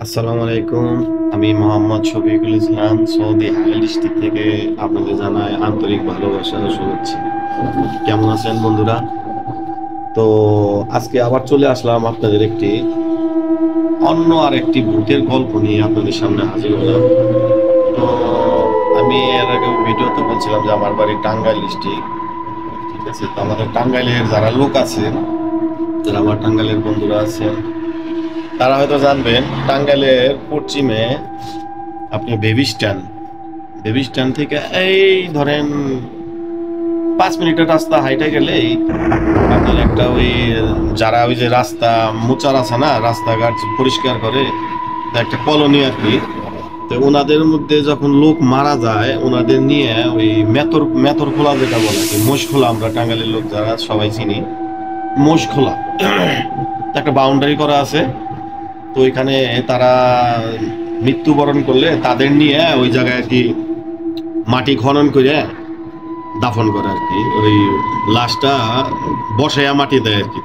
আসসালামু আলাইকুম। আমি মোহাম্মদ শফিকুল ইসলাম সৌদি হাইল ডিস্ট্রিক্ট থেকে আপনাদের জানাই আন্তরিক ভালোবাসা ও শুভেচ্ছা। কেমন আছেন বন্ধুরা? তো আজকে আবার চলে আসলাম আপনাদের একটি অন্য আর একটি ভূতের গল্প নিয়ে আপনাদের সামনে হাজির হলাম। তো আমি এর আগে ভিডিওতে বলছিলাম যে আমার বাড়ি টাঙ্গাইল ডিস্ট্রিক্ট, ঠিক আছে? তো আমাদের টাঙ্গাইলের যারা লোক আছেন, যারা আমার টাঙ্গাইলের বন্ধুরা আছেন, তারা হয়তো জানবেন টাঙ্গাইলের পশ্চিমে আপনি বেবি স্ট্যান্ড থেকে এই ধরেন 5 মিনিটের রাস্তা হাইটে গেলেই আপনার একটা ওই যারা ওই যে রাস্তা মোচার আছে না, রাস্তাঘাট পরিষ্কার করে, তো একটা কলোনি আর কি। তো ওনাদের মধ্যে যখন লোক মারা যায় ওনাদের নিয়ে ওই মেতর মেতর খোলা যেটা বলে আর কি, মোষ খোলা, আমরা টাঙ্গাইলের লোক যারা সবাই চিনি মোষ খোলা একটা বাউন্ডারি করা আছে। তো ওইখানে তারা মৃত্যুবরণ করলে তাদের নিয়ে ওই জায়গায় আর কি মাটি খনন করে দাফন করে আর কি, ওই লাশটা বসায়া মাটি দেয় আর কি।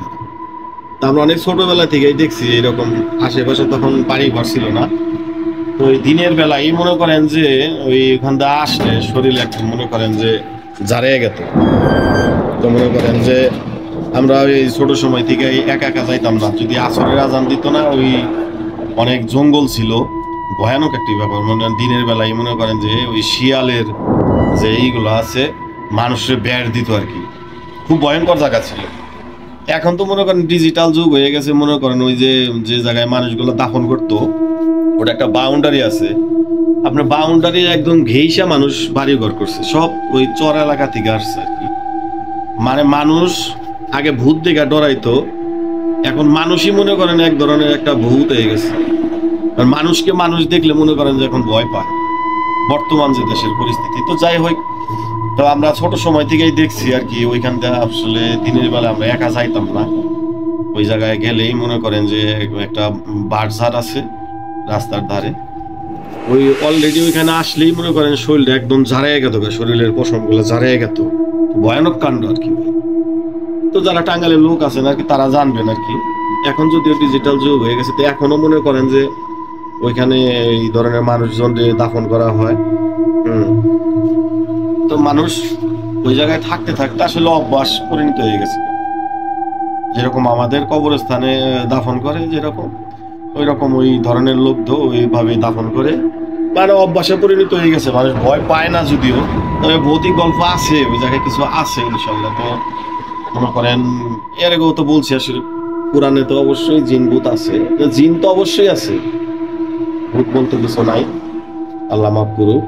তা আমরা অনেক ছোটবেলা থেকেই দেখছি এরকম, আশেপাশে তখন বাড়ি ঘর ছিল না। তো ওই দিনের বেলায় মনে করেন যে ওই ওখান থেকে আসলে শরীরে একটা মনে করেন যে জারিয়ে গেত। তো মনে করেন যে আমরা ওই ছোট সময় থেকে একা একা যাইতাম না, যদি আসরের আজান দিত না, ওই অনেক জঙ্গল ছিল, ভয়ানক একটি ব্যাপার। মনে করেন দিনের বেলায় মনে করেন যে ওই শিয়ালের যে এইগুলো আছে মানুষের ব্যাট দিত আর কি, খুব ভয়ঙ্কর জায়গা ছিল। এখন তো মনে করেন ডিজিটাল যুগ হয়ে গেছে, মনে করেন ওই যে যে জায়গায় মানুষগুলো দাফন করতো ওটা একটা বাউন্ডারি আছে, আপনার বাউন্ডারি একদম ঘেইসা মানুষ বাড়ি ঘর করছে, সব ওই চর এলাকা থেকে আসছে আর কি। মানে মানুষ আগে ভূত দেখে ডরাইতো, এখন মানুষই মনে করেন এক ধরনের একটা ভূত হয়ে গেছে। আর মানুষকে মানুষ দেখলে মনে করেন যে এখন ভয় পায়, বর্তমান যে দেশের পরিস্থিতি। তো যাই হোক, তো আমরা ছোট সময় থেকেই দেখছি আর কি, ওইখান থেকে আসলে দিনের বেলা আমরা একা যাইতাম না। ওই জায়গায় গেলেই মনে করেন যে একটা বাঁশঝাড় আছে রাস্তার ধারে, ওই অলরেডি ওইখানে আসলেই মনে করেন শরীরটা একদম ঝাড়াইয়া গেত, শরীরের পশমগুলো ঝাড়াইয়া গেত, ভয়ানক কাণ্ড আর কি। তো যারা টাঙ্গাইলের লোক আছেন আর কি তারা জানবেন আর কি। এখন যদিও ডিজিটাল যুগ হয়ে গেছে, তো এখনো মনে করেন যে ওইখানে এই ধরনের মানুষজনদের দাফন করা হয়। হুম। তো মানুষ ওই জায়গায় থাকতে থাকতে আসলে অভ্যাস পরিণত হয়ে গেছে, যেরকম আমাদের কবরস্থানে দাফন করে যেরকম, ওই রকম ওই ধরনের লোক তো ওইভাবে দাফন করে, মানে অভ্যাসে পরিণত হয়ে গেছে। মানুষ ভয় পায় না যদিও, তবে ভৌতিক গল্প আছে ওই জায়গায়, কিছু আছে ইনশাল্লাহ। তো মনে করেন এর আগেও তো বলছি আসলে কোরআনে তো অবশ্যই জিন ভূত আছে, জিন তো অবশ্যই আছে, ভূত বলতে কিছু নাই, আল্লাহ মাফ করুক।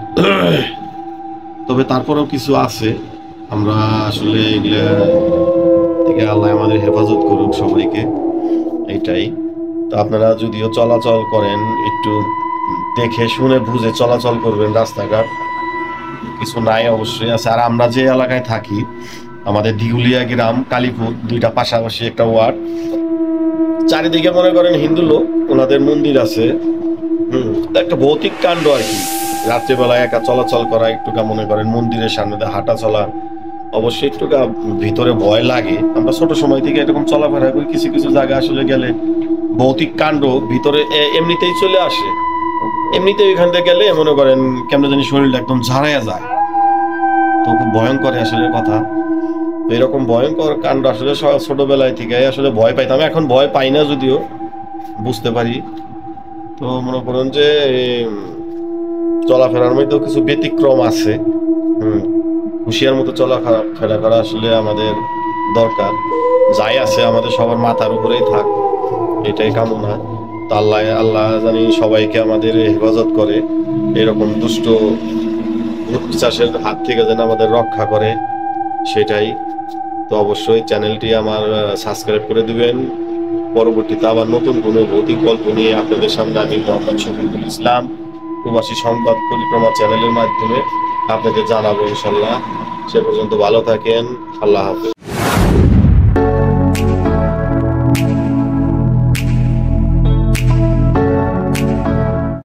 তবে তারপরেও কিছু আছে, আমরা আসলে এগুলা থেকে আল্লাহ আমাদের হেফাজত করুক সবাইকে, এইটাই। তো আপনারা যদিও চলাচল করেন একটু দেখে শুনে বুঝে চলাচল করবেন, রাস্তাঘাট কিছু নাই অবশ্যই আছে। আর আমরা যে এলাকায় থাকি, আমাদের দিগুলিয়া গ্রাম কালীপুর, দুইটা পাশাপাশি একটা ওয়ার্ড, চারিদিকে মনে করেন হিন্দু লোক, ওনাদের মন্দির আছে। একটা ভৌতিক কাণ্ড আর কি, রাত্রেবেলায় একা চলাচল করা, একটুকা মনে করেন মন্দিরের সামনে দিয়ে হাঁটা চলা, অবশ্যই একটুকা ভিতরে ভয় লাগে। আমরা ছোট সময় থেকে এরকম চলাফেরা করি, কিছু কিছু জায়গা আসলে গেলে ভৌতিক কাণ্ড ভিতরে এমনিতেই চলে আসে, এমনিতেই ওইখান থেকে গেলে মনে করেন কেমন জানি শরীরটা একদম ঝাড়াইয়া যায়। তো খুব ভয়ঙ্কর আসলে কথা। তো এরকম ভয়ঙ্কর কাণ্ড আসলে ছোটবেলায় থেকে আসলে ভয় পাইতাম, এখন ভয় পাই না যদিও, বুঝতে পারি। তো মনে করুন যে চলাফেরার মধ্যেও কিছু ব্যতিক্রম আছে। হুম। হুঁশিয়ার মতো চলাফেরা করা আসলে আমাদের দরকার। যাই আছে আমাদের সবার মাথার উপরেই থাক, এটাই কামনা। তো আল্লাহ আল্লাহ জানি সবাইকে আমাদের হেফাজত করে, এরকম দুষ্ট ভূত পিশাচের হাত থেকে যেন আমাদের রক্ষা করে, সেটাই। তো অবশ্যই চ্যানেলটি আমার সাবস্ক্রাইব করে দিবেন। পরবর্তীতে আবার নতুন কোনো ভৌতিক গল্প নিয়ে আপনাদের সামনে আমি মোহাম্মদ শফিকুল ইসলাম প্রবাসী সংবাদ পরিক্রমা চ্যানেলের মাধ্যমে আপনাদের জানাবো ইনশাল্লাহ। সে পর্যন্ত ভালো থাকেন, আল্লাহ হাফেজ।